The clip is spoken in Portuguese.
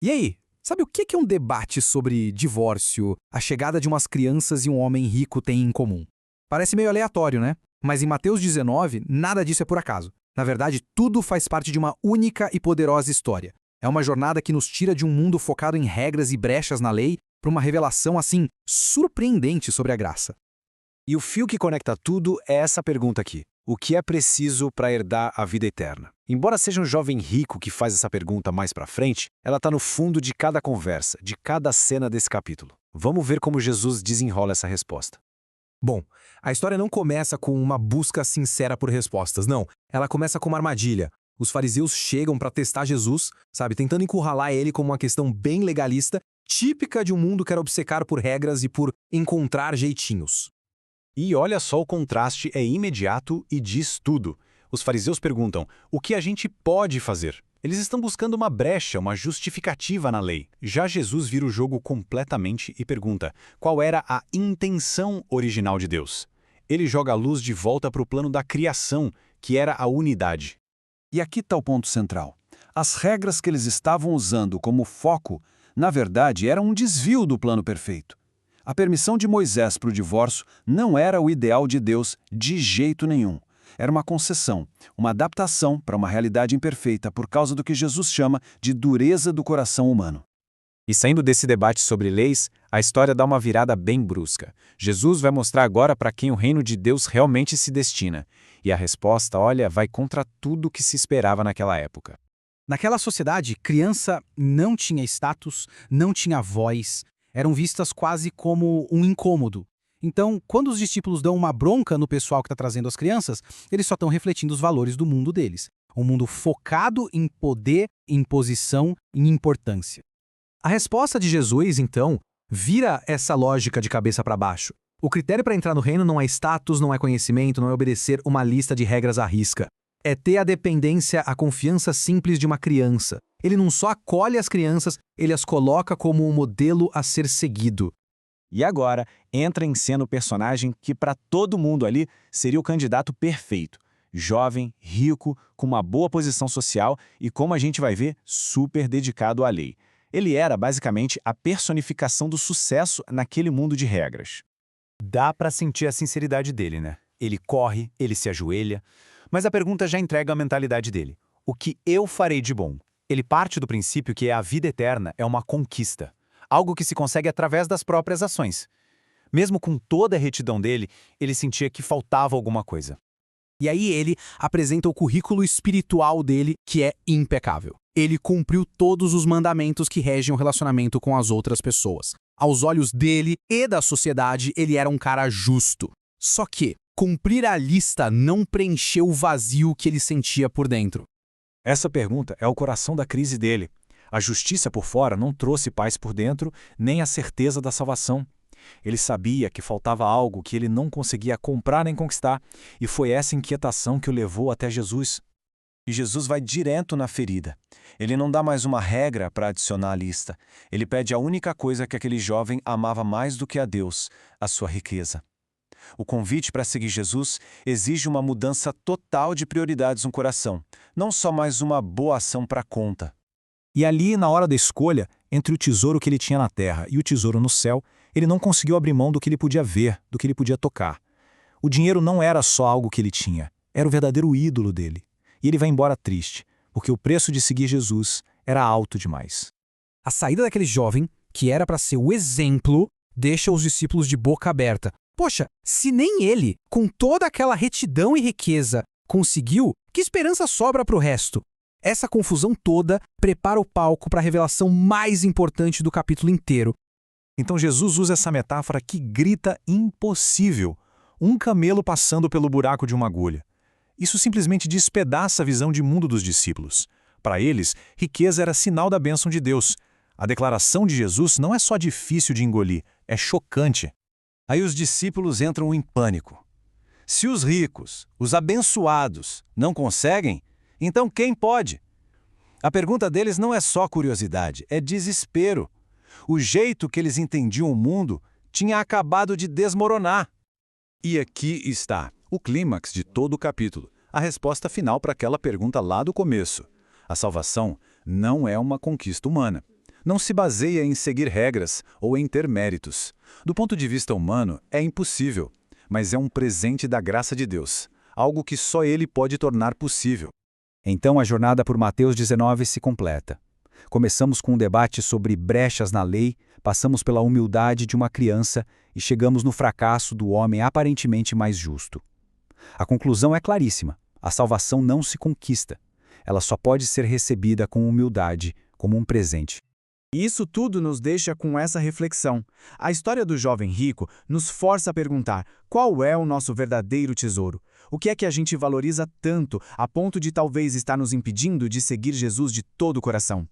E aí, sabe o que um debate sobre divórcio, a chegada de umas crianças e um homem rico têm em comum? Parece meio aleatório, né? Mas em Mateus 19, nada disso é por acaso. Na verdade, tudo faz parte de uma única e poderosa história. É uma jornada que nos tira de um mundo focado em regras e brechas na lei para uma revelação, assim, surpreendente sobre a graça. E o fio que conecta tudo é essa pergunta aqui. O que é preciso para herdar a vida eterna? Embora seja um jovem rico que faz essa pergunta mais para frente, ela está no fundo de cada conversa, de cada cena desse capítulo. Vamos ver como Jesus desenrola essa resposta. Bom, a história não começa com uma busca sincera por respostas, não. Ela começa com uma armadilha. Os fariseus chegam para testar Jesus, sabe, tentando encurralar ele como uma questão bem legalista, típica de um mundo que era obcecado por regras e por encontrar jeitinhos. E olha só, o contraste é imediato e diz tudo. Os fariseus perguntam, o que a gente pode fazer? Eles estão buscando uma brecha, uma justificativa na lei. Já Jesus vira o jogo completamente e pergunta, qual era a intenção original de Deus? Ele joga a luz de volta para o plano da criação, que era a unidade. E aqui está o ponto central. As regras que eles estavam usando como foco, na verdade, eram um desvio do plano perfeito. A permissão de Moisés para o divórcio não era o ideal de Deus de jeito nenhum. Era uma concessão, uma adaptação para uma realidade imperfeita por causa do que Jesus chama de dureza do coração humano. E saindo desse debate sobre leis, a história dá uma virada bem brusca. Jesus vai mostrar agora para quem o reino de Deus realmente se destina. E a resposta, olha, vai contra tudo que se esperava naquela época. Naquela sociedade, criança não tinha status, não tinha voz, eram vistas quase como um incômodo. Então, quando os discípulos dão uma bronca no pessoal que está trazendo as crianças, eles só estão refletindo os valores do mundo deles. Um mundo focado em poder, em posição, em importância. A resposta de Jesus, então, vira essa lógica de cabeça para baixo. O critério para entrar no reino não é status, não é conhecimento, não é obedecer uma lista de regras à risca. É ter a dependência, a confiança simples de uma criança. Ele não só acolhe as crianças, ele as coloca como um modelo a ser seguido. E agora, entra em cena o personagem que para todo mundo ali seria o candidato perfeito. Jovem, rico, com uma boa posição social e, como a gente vai ver, super dedicado à lei. Ele era, basicamente, a personificação do sucesso naquele mundo de regras. Dá para sentir a sinceridade dele, né? Ele corre, ele se ajoelha, mas a pergunta já entrega a mentalidade dele. O que eu farei de bom? Ele parte do princípio que a vida eterna é uma conquista, algo que se consegue através das próprias ações. Mesmo com toda a retidão dele, ele sentia que faltava alguma coisa. E aí ele apresenta o currículo espiritual dele, que é impecável. Ele cumpriu todos os mandamentos que regem o relacionamento com as outras pessoas. Aos olhos dele e da sociedade, ele era um cara justo. Só que cumprir a lista não preencheu o vazio que ele sentia por dentro. Essa pergunta é o coração da crise dele. A justiça por fora não trouxe paz por dentro, nem a certeza da salvação. Ele sabia que faltava algo que ele não conseguia comprar nem conquistar, e foi essa inquietação que o levou até Jesus. E Jesus vai direto na ferida. Ele não dá mais uma regra para adicionar à lista. Ele pede a única coisa que aquele jovem amava mais do que a Deus, a sua riqueza. O convite para seguir Jesus exige uma mudança total de prioridades no coração, não só mais uma boa ação para a conta. E ali, na hora da escolha, entre o tesouro que ele tinha na terra e o tesouro no céu, ele não conseguiu abrir mão do que ele podia ver, do que ele podia tocar. O dinheiro não era só algo que ele tinha, era o verdadeiro ídolo dele. E ele vai embora triste, porque o preço de seguir Jesus era alto demais. A saída daquele jovem, que era para ser o exemplo, deixa os discípulos de boca aberta. Poxa, se nem ele, com toda aquela retidão e riqueza, conseguiu, que esperança sobra para o resto? Essa confusão toda prepara o palco para a revelação mais importante do capítulo inteiro. Então Jesus usa essa metáfora que grita impossível, um camelo passando pelo buraco de uma agulha. Isso simplesmente despedaça a visão de mundo dos discípulos. Para eles, riqueza era sinal da bênção de Deus. A declaração de Jesus não é só difícil de engolir, é chocante. Aí os discípulos entram em pânico. Se os ricos, os abençoados, não conseguem, então quem pode? A pergunta deles não é só curiosidade, é desespero. O jeito que eles entendiam o mundo tinha acabado de desmoronar. E aqui está o clímax de todo o capítulo, a resposta final para aquela pergunta lá do começo. A salvação não é uma conquista humana. Não se baseia em seguir regras ou em ter méritos. Do ponto de vista humano, é impossível, mas é um presente da graça de Deus, algo que só Ele pode tornar possível. Então a jornada por Mateus 19 se completa. Começamos com um debate sobre brechas na lei, passamos pela humildade de uma criança e chegamos no fracasso do homem aparentemente mais justo. A conclusão é claríssima: a salvação não se conquista. Ela só pode ser recebida com humildade, como um presente. Isso tudo nos deixa com essa reflexão. A história do jovem rico nos força a perguntar: qual é o nosso verdadeiro tesouro? O que é que a gente valoriza tanto a ponto de talvez estar nos impedindo de seguir Jesus de todo o coração?